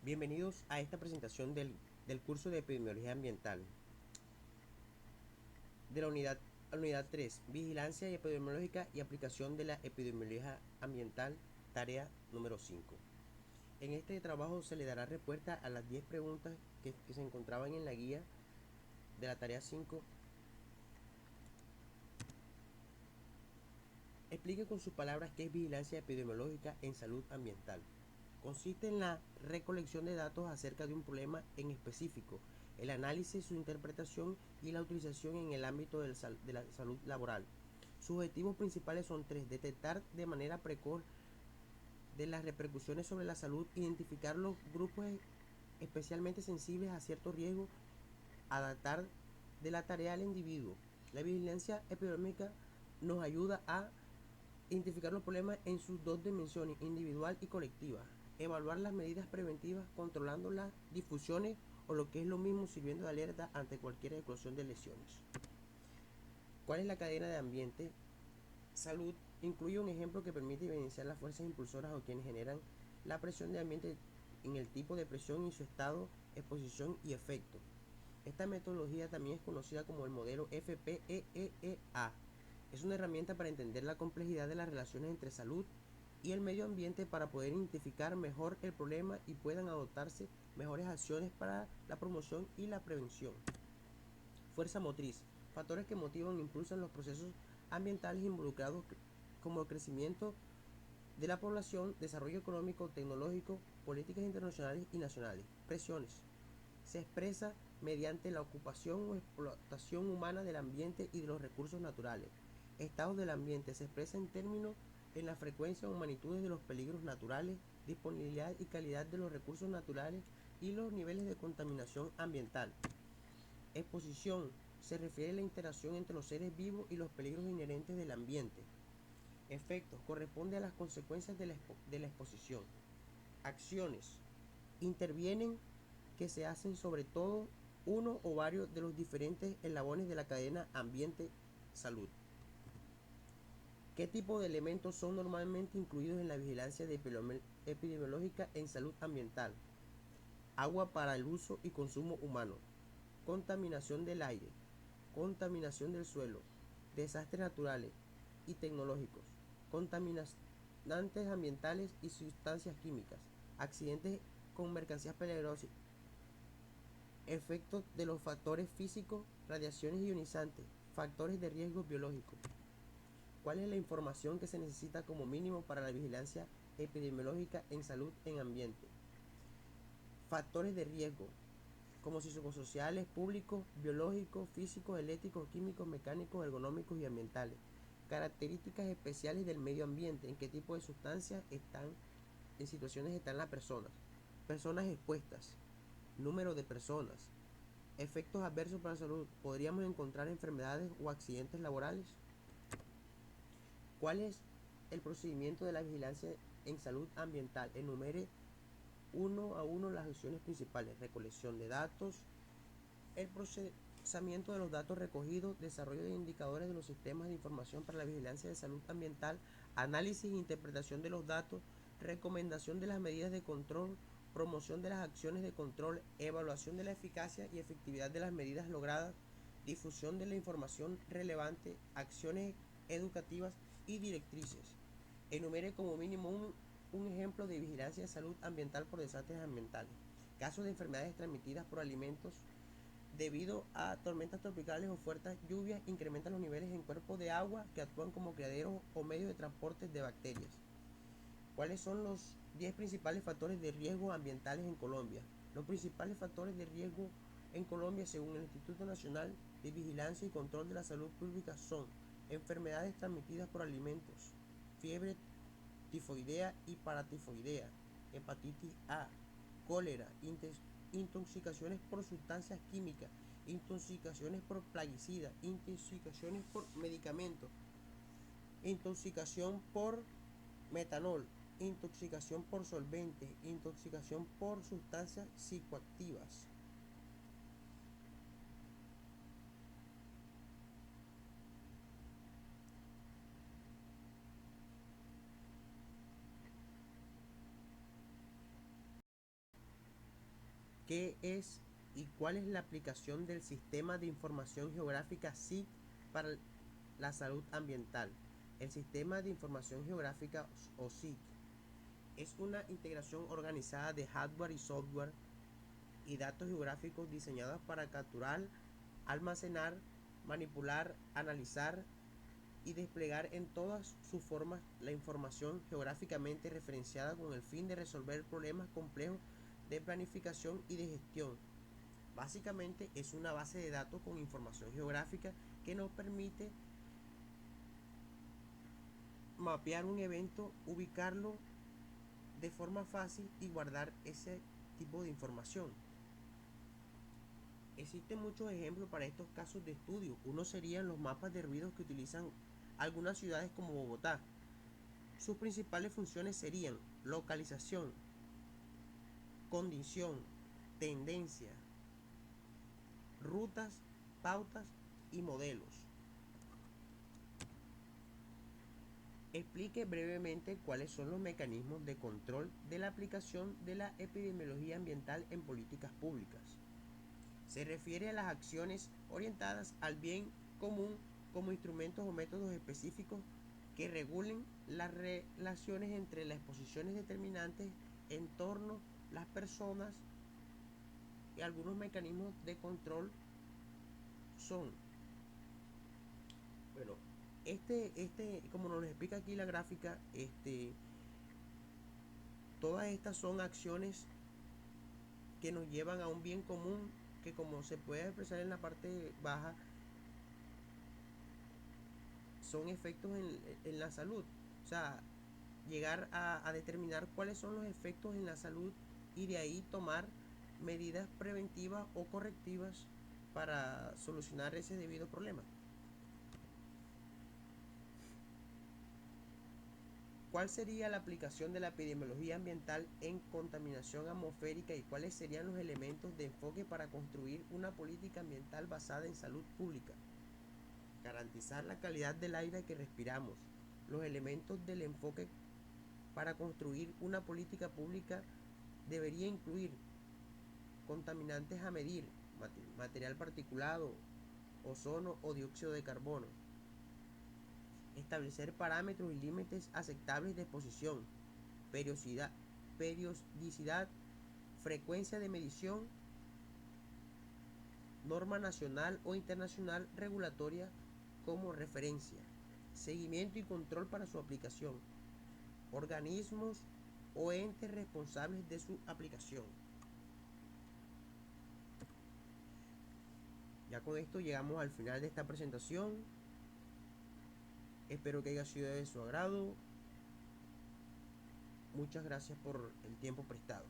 Bienvenidos a esta presentación del curso de Epidemiología Ambiental de la unidad 3, Vigilancia Epidemiológica y Aplicación de la Epidemiología Ambiental, tarea número 5. En este trabajo se le dará respuesta a las 10 preguntas que se encontraban en la guía de la tarea 5. Explique con sus palabras qué es vigilancia epidemiológica en salud ambiental. Consiste en la recolección de datos acerca de un problema en específico, el análisis, su interpretación y la utilización en el ámbito de la salud laboral. Sus objetivos principales son tres: detectar de manera precoz de las repercusiones sobre la salud, identificar los grupos especialmente sensibles a cierto riesgo, adaptar de la tarea al individuo. La vigilancia epidemiológica nos ayuda a identificar los problemas en sus dos dimensiones, individual y colectiva. Evaluar las medidas preventivas, controlando las difusiones o, lo que es lo mismo, sirviendo de alerta ante cualquier eclosión de lesiones. ¿Cuál es la cadena de ambiente? Salud incluye un ejemplo que permite evidenciar las fuerzas impulsoras o quienes generan la presión de ambiente en el tipo de presión y su estado, exposición y efecto. Esta metodología también es conocida como el modelo FPEEA. Es una herramienta para entender la complejidad de las relaciones entre salud y el medio ambiente para poder identificar mejor el problema y puedan adoptarse mejores acciones para la promoción y la prevención. Fuerza motriz: factores que motivan e impulsan los procesos ambientales involucrados, como el crecimiento de la población, desarrollo económico, tecnológico, políticas internacionales y nacionales. Presiones: se expresa mediante la ocupación o explotación humana del ambiente y de los recursos naturales. Estados del ambiente: se expresa en términos en la frecuencia o magnitudes de los peligros naturales, disponibilidad y calidad de los recursos naturales y los niveles de contaminación ambiental. Exposición: se refiere a la interacción entre los seres vivos y los peligros inherentes del ambiente. Efectos: corresponde a las consecuencias de la exposición. Acciones: intervienen que se hacen sobre todo uno o varios de los diferentes eslabones de la cadena ambiente-salud. ¿Qué tipo de elementos son normalmente incluidos en la vigilancia epidemiológica en salud ambiental? Agua para el uso y consumo humano, contaminación del aire, contaminación del suelo, desastres naturales y tecnológicos, contaminantes ambientales y sustancias químicas, accidentes con mercancías peligrosas, efectos de los factores físicos, radiaciones ionizantes, factores de riesgo biológico. ¿Cuál es la información que se necesita como mínimo para la vigilancia epidemiológica en salud en ambiente? Factores de riesgo, como psicosociales, públicos, biológicos, físicos, eléctricos, químicos, mecánicos, ergonómicos y ambientales. Características especiales del medio ambiente: en qué tipo de sustancias están, en situaciones están las personas. Personas expuestas, número de personas. Efectos adversos para la salud: podríamos encontrar enfermedades o accidentes laborales. ¿Cuál es el procedimiento de la vigilancia en salud ambiental? Enumere uno a uno las acciones principales: recolección de datos, el procesamiento de los datos recogidos, desarrollo de indicadores de los sistemas de información para la vigilancia de salud ambiental, análisis e interpretación de los datos, recomendación de las medidas de control, promoción de las acciones de control, evaluación de la eficacia y efectividad de las medidas logradas, difusión de la información relevante, acciones educativas y directrices. Enumere como mínimo un ejemplo de vigilancia de salud ambiental por desastres ambientales. Casos de enfermedades transmitidas por alimentos debido a tormentas tropicales o fuertes lluvias incrementan los niveles en cuerpos de agua que actúan como criaderos o medios de transporte de bacterias. ¿Cuáles son los 10 principales factores de riesgo ambientales en Colombia? Los principales factores de riesgo en Colombia, según el Instituto Nacional de Vigilancia y Control de la Salud Pública, son enfermedades transmitidas por alimentos, fiebre tifoidea y paratifoidea, hepatitis A, cólera, intoxicaciones por sustancias químicas, intoxicaciones por plaguicidas, intoxicaciones por medicamentos, intoxicación por metanol, intoxicación por solventes, intoxicación por sustancias psicoactivas. ¿Qué es y cuál es la aplicación del Sistema de Información Geográfica SIG para la salud ambiental? El Sistema de Información Geográfica o SIG es una integración organizada de hardware y software y datos geográficos diseñados para capturar, almacenar, manipular, analizar y desplegar en todas sus formas la información geográficamente referenciada con el fin de resolver problemas complejos de planificación y de gestión. Básicamente es una base de datos con información geográfica que nos permite mapear un evento, ubicarlo de forma fácil y guardar ese tipo de información. Existen muchos ejemplos para estos casos de estudio. Uno serían los mapas de ruidos que utilizan algunas ciudades como Bogotá. Sus principales funciones serían localización, condición, tendencia, rutas, pautas y modelos. Explique brevemente cuáles son los mecanismos de control de la aplicación de la epidemiología ambiental en políticas públicas. Se refiere a las acciones orientadas al bien común como instrumentos o métodos específicos que regulen las relaciones entre las exposiciones determinantes, entorno, las personas y algunos mecanismos de control son, bueno, como nos lo explica aquí la gráfica, todas estas son acciones que nos llevan a un bien común que, como se puede expresar en la parte baja, son efectos en la salud. O sea, llegar a determinar cuáles son los efectos en la salud y de ahí tomar medidas preventivas o correctivas para solucionar ese debido problema. ¿Cuál sería la aplicación de la epidemiología ambiental en contaminación atmosférica y cuáles serían los elementos de enfoque para construir una política ambiental basada en salud pública? Garantizar la calidad del aire que respiramos. Los elementos del enfoque para construir una política pública debería incluir contaminantes a medir, material particulado, ozono o dióxido de carbono. Establecer parámetros y límites aceptables de exposición, periodicidad, frecuencia de medición, norma nacional o internacional regulatoria como referencia, seguimiento y control para su aplicación, organismos o entes responsables de su aplicación. Ya con esto llegamos al final de esta presentación. Espero que haya sido de su agrado. Muchas gracias por el tiempo prestado.